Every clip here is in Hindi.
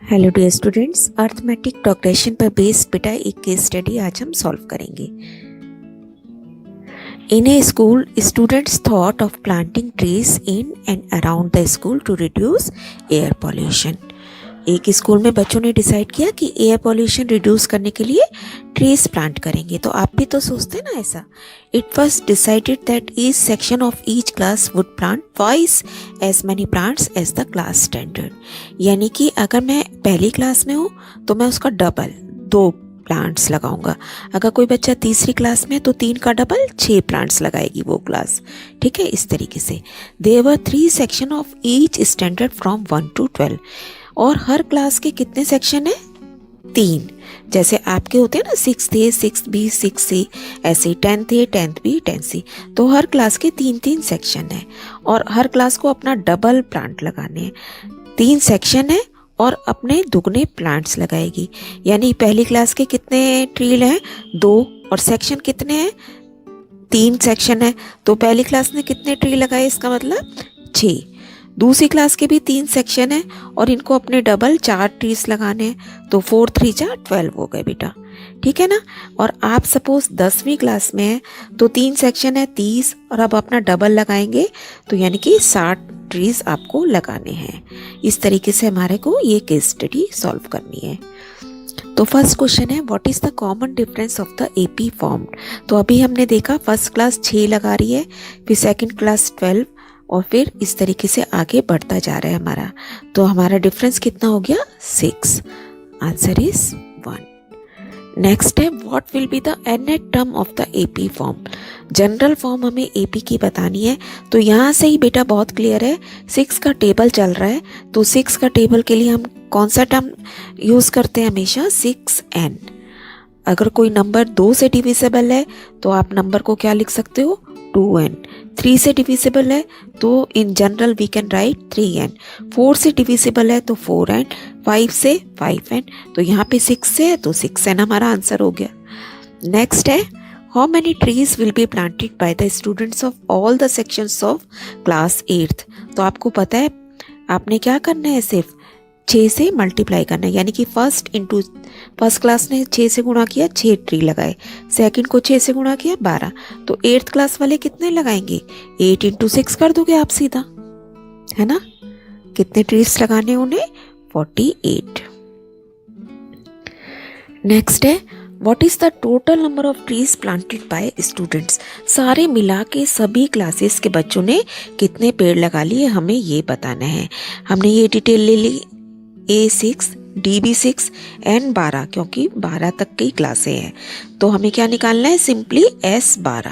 Hello dear students, arithmetic progression पर बेस्ड बेटा एक केस स्टडी आज हम सॉल्व करेंगे। In a school students thought of planting trees in and around the school to reduce air pollution. एक स्कूल में बच्चों ने डिसाइड किया कि एयर पॉल्यूशन रिड्यूस करने के लिए ट्रीज प्लांट करेंगे। तो आप भी तो सोचते ना ऐसा। It was decided that each section of each class would plant twice as many plants as the class standard. यानी कि अगर मैं पहली क्लास में हूँ तो मैं उसका डबल 2 प्लांट्स लगाऊंगा। अगर कोई बच्चा तीसरी क्लास में तो 3 का डबल 6 प्लांट्स लगाएगी वो क्लास। ठीक है, इस तरीके से। There were 3 section of each standard from 1 to 12। और हर क्लास के कितने सेक्शन है? 3। जैसे आपके होते हैं ना 6th A 6th B 6th C, ऐसे 10th A 10th B 10th C। तो हर क्लास के 3-3 सेक्शन है और हर क्लास को अपना डबल प्लांट लगाने हैं। 3 सेक्शन है और अपने दुगने प्लांट्स लगाएगी। यानी पहली क्लास के कितने ट्री हैं? 2। और सेक्शन कितने हैं? 3 सेक्शन है। तो पहली क्लास ने कितने ट्री लगाए? इसका मतलब 6। दूसरी क्लास के भी 3 सेक्शन है और इनको अपने डबल 4 ट्रीज लगाने हैं। तो 4 3 जा 12 हो गए बेटा। ठीक है ना। और आप सपोज 10वीं क्लास में है तो 3 सेक्शन है 30 और अब अपना डबल लगाएंगे तो यानी कि 60 ट्रीज आपको लगाने हैं। इस तरीके से हमारे को ये केस स्टडी सॉल्व करनी है। तो फर्स्ट क्वेश्चन है, what is the common difference of the AP formed. तो अभी हमने देखा फर्स्ट क्लास 6 लगा रही है, फिर सेकंड क्लास 12 और फिर इस तरीके से आगे बढ़ता जा रहा है हमारा। तो हमारा डिफरेंस कितना हो गया? 6। Answer is 1। नेक्स्ट है, what will be the Annette term of the AP form. General form हमें एपी की बतानी है। तो यहाँ से ही बेटा बहुत क्लियर है, 6 का टेबल चल रहा है तो 6 का टेबल के लिए हम कौन सा टर्म यूज करते हैं? हमेशा 6n। अगर कोई नंबर 2 से डिविजिबल है तो आप नंबर को क्या लिख सकते हो? 2n। 3 से डिविजिबल है तो in general we can write 3n। 4 से डिविजिबल है तो 4n। 5 से 5n। तो यहाँ पे 6 से है तो 6n हमारा आंसर हो गया। नेक्स्ट है, how many trees will be planted by the students of all the sections of class 8th। तो आपको पता है आपने क्या करना है, सिर्फ 6 से मल्टीप्लाई करना है। यानी कि फर्स्ट क्लास ने 6 से गुणा किया, 6 ट्री लगाए। सेकंड को 6 से गुणा किया, 12। तो 8th क्लास वाले कितने लगाएंगे? 8 × 6 कर दोगे आप सीधा, है ना। कितने ट्रीज लगाने उन्हें? 48। नेक्स्ट है, what is the total number of trees planted by students. सारे मिला के सभी क्लासेस के बच्चों ने कितने पेड़ लगा लिए हमें ये बताना है। हमने ये डिटेल ले ली, A6 DB6 N 12, क्योंकि 12 तक की क्लासें हैं। तो हमें क्या निकालना है? सिंपली S12,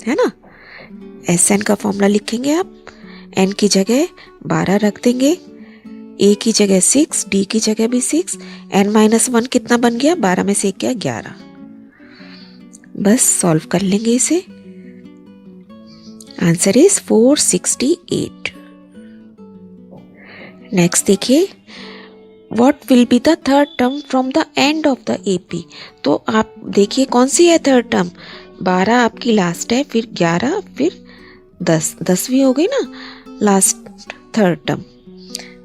है ना। SN का फॉर्मूला लिखेंगे आप, N की जगह 12 रख देंगे, A की जगह 6, D की जगह भी 6, N-1 कितना बन गया? 12 में से क्या? 11। बस सॉल्व कर लेंगे इसे। Answer is 468। नेक्स्ट देखिए, What will be the third term from the end of the AP। तो आप देखिए कौन सी है थर्ड टर्म? 12 आपकी लास्ट है, फिर 11, फिर 10। 10वीं हो गई ना लास्ट थर्ड टर्म।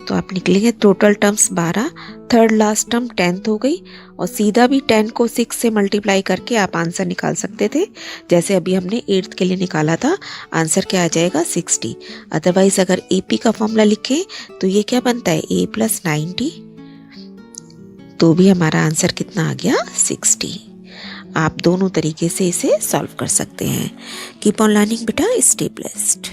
तो आप निकलेंगे total terms 12, third last term 10th हो गई। और सीधा भी 10 को 6 से मल्टीप्लाई करके आप आंसर निकाल सकते थे, जैसे अभी हमने 8th के लिए निकाला था। आंसर क्या आ जाएगा? 60। अदरवाइज अगर AP का फॉर्मूला लिखें तो ये क्या बनता है? A + 90। तो भी हमारा आंसर कितना आ गया? 60। आप दोनों तरीके से इसे सॉल्व कर सकते हैं। कीप ऑन लर्निंग बेटा, स्टे ब्लेस्ड।